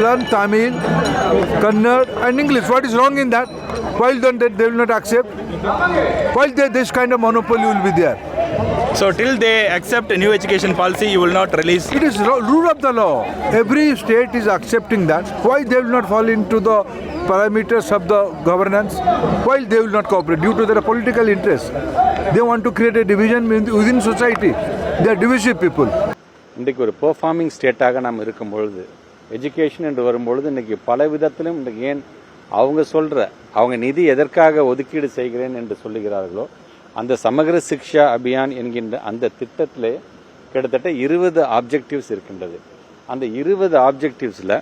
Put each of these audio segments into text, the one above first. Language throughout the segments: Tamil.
learn Tamil, Kannada and English. What is wrong in that? Why don't they will not accept? Why this kind of monopoly will be there? So till they accept a new education policy, you will not release? It is rule of the law. Every state is accepting that. Why they will not fall into the parameters of the governance? Why they will not cooperate? Due to their political interest. They want to create a division within society. They are divisive people. இன்றைக்கு ஒரு பெர்ஃபார்மிங் ஸ்டேட்டாக நாம் இருக்கும் பொழுது எஜுகேஷன் என்று வரும்பொழுது இன்றைக்கி பல விதத்திலும் இன்றைக்கு ஏன் அவங்க நிதி எதற்காக ஒதுக்கீடு செய்கிறேன் என்று சொல்லுகிறார்களோ அந்த சமகர சிக்ஷா அபியான் என்கின்ற அந்த திட்டத்திலே கிட்டத்தட்ட 20 ஆப்ஜெக்டிவ்ஸ் இருக்கின்றது. அந்த 20 ஆப்ஜெக்டிவ்ஸில்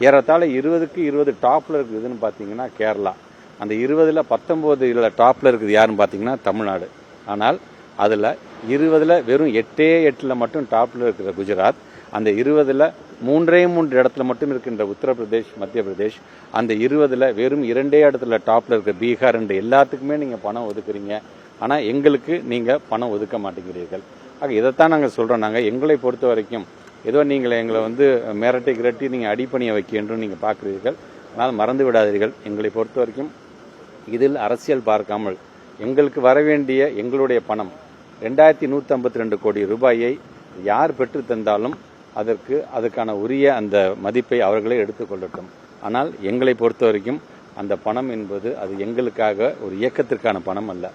ஏறத்தாழ 20க்கு 20 டாப்பில் இருக்குதுன்னு பார்த்தீங்கன்னா கேரளா, அந்த 20ல் 19 டாப்பில் இருக்குது யாருன்னு பார்த்தீங்கன்னா தமிழ்நாடு. ஆனால் அதில் 20ல் வெறும் 8 மட்டும் டாப்பில் இருக்கிற குஜராத், அந்த 20ல் 3 இடத்துல மட்டும் இருக்கின்ற உத்தரப்பிரதேஷ், மத்திய பிரதேஷ், அந்த 20ல் வெறும் 2 இடத்துல டாப்பில் இருக்கிற பீகார் என்று எல்லாத்துக்குமே நீங்கள் பணம் ஒதுக்குறீங்க. ஆனால் எங்களுக்கு நீங்கள் பணம் ஒதுக்க மாட்டேங்கிறீர்கள். ஆக இதைத்தான் நாங்கள் சொல்கிறோம். நாங்கள் எங்களை பொறுத்த வரைக்கும் ஏதோ நீங்கள் எங்களை மிரட்டி கிரட்டி நீங்கள் அடிப்பணிய வைக்கின்றோம் நீங்கள் பார்க்குறீர்கள். ஆனால் மறந்து விடாதீர்கள், எங்களை பொறுத்த வரைக்கும் இதில் அரசியல் பார்க்காமல் எங்களுக்கு வர வேண்டிய எங்களுடைய பணம் 2152 கோடி ரூபாயை யார் பெற்று தந்தாலும் அதுக்கான உரிய அந்த மதிப்பை அவர்களே எடுத்துக்கொள்ளட்டும். ஆனால் எங்களை பொறுத்த வரைக்கும் அந்த பணம் என்பது அது எங்களுக்காக ஒரு இயக்கத்திற்கான பணம் அல்ல.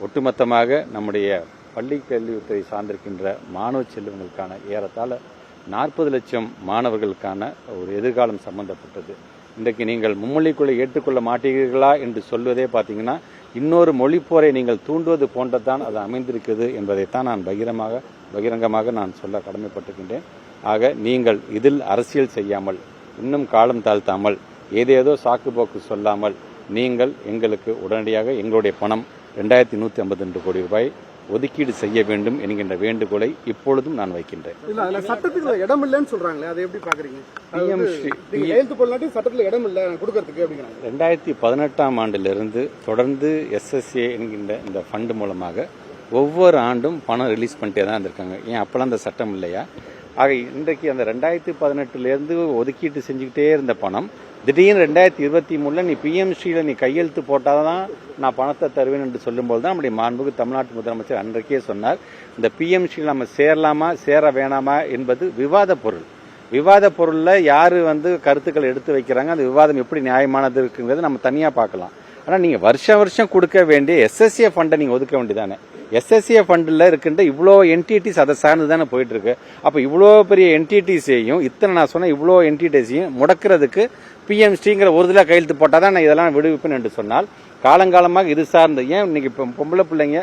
ஒட்டுமொத்தமாக நம்முடைய பள்ளி கல்வித்துறை சார்ந்திருக்கின்ற மாணவ செல்வங்களுக்கான ஏறத்தாழ 40 லட்சம் மாணவர்களுக்கான ஒரு எதிர்காலம் சம்பந்தப்பட்டது. இன்றைக்கு நீங்கள் மும்மொழிக் கொள்கை ஏற்றுக்கொள்ள மாட்டீர்களா என்று சொல்வதே பார்த்தீங்கன்னா இன்னொரு மொழிப்போரை நீங்கள் தூண்டுவது போன்றதான் அது அமைந்திருக்கிறது என்பதைத்தான் நான் பகிரங்கமாக நான் சொல்ல கடமைப்பட்டிருக்கின்றேன். ஆக நீங்கள் இதில் அரசியல் செய்யாமல், இன்னும் காலம் தாழ்த்தாமல், ஏதேதோ சாக்குப்போக்கு சொல்லாமல் நீங்கள் எங்களுக்கு உடனடியாக எங்களுடைய பணம் 2152 கோடி ரூபாய் ஒதுக்கீடு செய்ய வேண்டும் என்கின்ற வேண்டுகோளை இப்பொழுதும் நான் வைக்கின்றேன். சட்டத்துக்கு இடம் இல்லைன்னு சொல்றாங்களே, அதை எப்படி பாக்குறீங்க? 2018 ஆண்டிலிருந்து தொடர்ந்து SSA என்கின்ற இந்த ஃபண்ட் மூலமாக ஒவ்வொரு ஆண்டும் பணம் ரிலீஸ் பண்ணிட்டே தான் இருந்திருக்காங்க. ஏன் அப்பெல்லாம் அந்த சட்டம் இல்லையா? ஆக இன்றைக்கு அந்த 2018 ஒதுக்கீட்டு செஞ்சுக்கிட்டே இருந்த பணம் திடீர்னு 2023 நீ PMSRIயில் நீ கையெழுத்து போட்டாதான் நான் பணத்தை தருவேன் என்று சொல்லும்போது தான் நம்முடைய மாண்புக்கு தமிழ்நாட்டு முதலமைச்சர் அன்றைக்கே சொன்னார், இந்த PMSRIயில் நம்ம சேரலாமா சேர வேணாமா என்பது விவாத பொருள். விவாத பொருளில் யார் கருத்துக்கள் எடுத்து வைக்கிறாங்க, அந்த விவாதம் எப்படி நியாயமானது இருக்குங்கிறது நம்ம தனியாக பார்க்கலாம். ஆனால் நீங்கள் வருஷம் கொடுக்க வேண்டிய SSA ஃபண்டை நீங்கள் ஒதுக்க வேண்டியதானே. SSA ஃபண்டில் இருக்கின்ற இவ்வளோ என்டிட்டிஸ் அதை சார்ந்து தானே போயிட்டு இருக்கு. அப்போ இவ்வளோ பெரிய என்டிட்டிஸையும் நான் சொன்ன இவ்வளோ என்டிட்டிஸையும் முடக்கிறதுக்கு PMSRIங்கிற ஒரு இதில் கையெழுத்து போட்டால் தான் நான் இதெல்லாம் விடுவிப்பேன் என்று சொன்னால் காலங்காலமாக இது சார்ந்து ஏன் இன்னைக்கு இப்போ பொம்பளை பிள்ளைங்க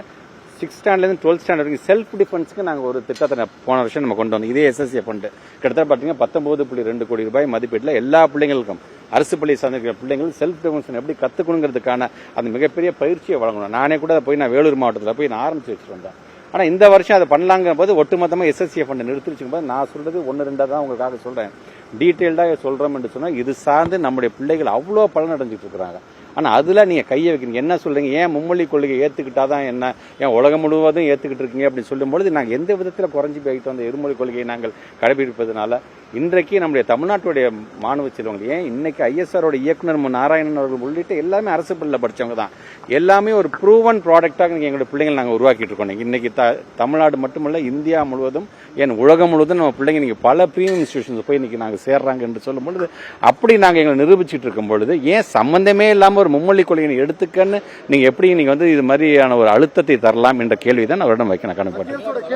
6th ஸ்டாண்டர்ட்லேருந்து 12th ஸ்டாண்டர்ட் வரைக்கும் செல்ஃப் டிஃபென்ஸ்க்கு நாங்கள் ஒரு திட்டத்தை போன வருஷம் நம்ம கொண்டு வந்தோம். இதே SSA ஃபண்டு கிட்டத்தட்ட பார்த்தீங்கன்னா 19.2 கோடி ரூபாய் மதிப்பீட்டில் எல்லா பிள்ளைங்களுக்கும் அரசு பள்ளி சார்ந்திருக்கிற பிள்ளைங்கள் செல்ஃப் டிஃபென்ஸ் எப்படி கற்றுக்கணுங்கிறதுக்கான அந்த மிகப்பெரிய பயிற்சியை வழங்கணும். நானே கூட போய் நான் வேலூர் மாவட்டத்தில் போய் நான் ஆரம்பிச்சு வச்சுட்டு வந்தேன். ஆனால் இந்த வருஷம் அதை பண்ணலாங்கிற போது ஒட்டுமொத்தமாக SSA ஃபண்டை நிறுத்திருச்சுங்க போது நான் சொல்றது 1-2 தான் உங்களுக்காக சொல்றேன். டீட்டெயில்டாக சொல்றோம் என்று சொன்னால் இது சார்ந்து நம்முடைய பிள்ளைகள் அவ்வளோ பலன் அடைஞ்சிட்டு இருக்கிறாங்க. ஆனால் அதில் நீங்கள் கையை வைக்கிறீங்க. என்ன சொல்றீங்க, ஏன் மும்மொழி கொள்கையை ஏற்றுக்கிட்டாதான் என்ன, ஏன் உலகம் முழுவதும் ஏற்றுக்கிட்டு இருக்கீங்க அப்படின்னு சொல்லும்பொழுது நாங்கள் எந்த விதத்தில் குறைஞ்சி போய்கிட்டோம். அந்த இருமொழி கொள்கையை நாங்கள் கடைபிடிப்பதனால இன்றைக்கு நம்முடைய தமிழ்நாட்டுடைய மாணவ செல்வங்கள் ஏன் இன்னைக்கு ISRோட இயக்குனர் நாராயணன் அவர்கள் உள்ளிட்ட எல்லாமே அரசு பள்ளியில் படித்தவங்க தான். எல்லாமே ஒரு ப்ரூவன் ப்ராடக்டாக எங்களுடைய பிள்ளைகள் நாங்கள் உருவாக்கிட்டு இருக்கோம். இன்னைக்கு தமிழ்நாடு மட்டுமல்ல இந்தியா முழுவதும் ஏன் உலகம் முழுவதும் நம்ம பிள்ளைங்க இன்னைக்கு பல ப்ரீமியம் இன்ஸ்டிடியூஷன்ஸ் போய் இன்னைக்கு நாங்கள் சேர்றாங்க என்று சொல்லும் பொழுது அப்படி நாங்கள் எங்களை நிரூபிச்சுட்டு இருக்கும் பொழுது ஏன் சம்பந்தமே இல்லாமல் ஒரு மும்மொழி கொள்கையை எடுத்துக்கன்னு நீங்கள் எப்படி நீங்கள் இது மாதிரியான ஒரு அழுத்தத்தை தரலாம் என்ற கேள்வி தான் அவரிடம் வைக்க நான் கடமைப்பட்டேன்.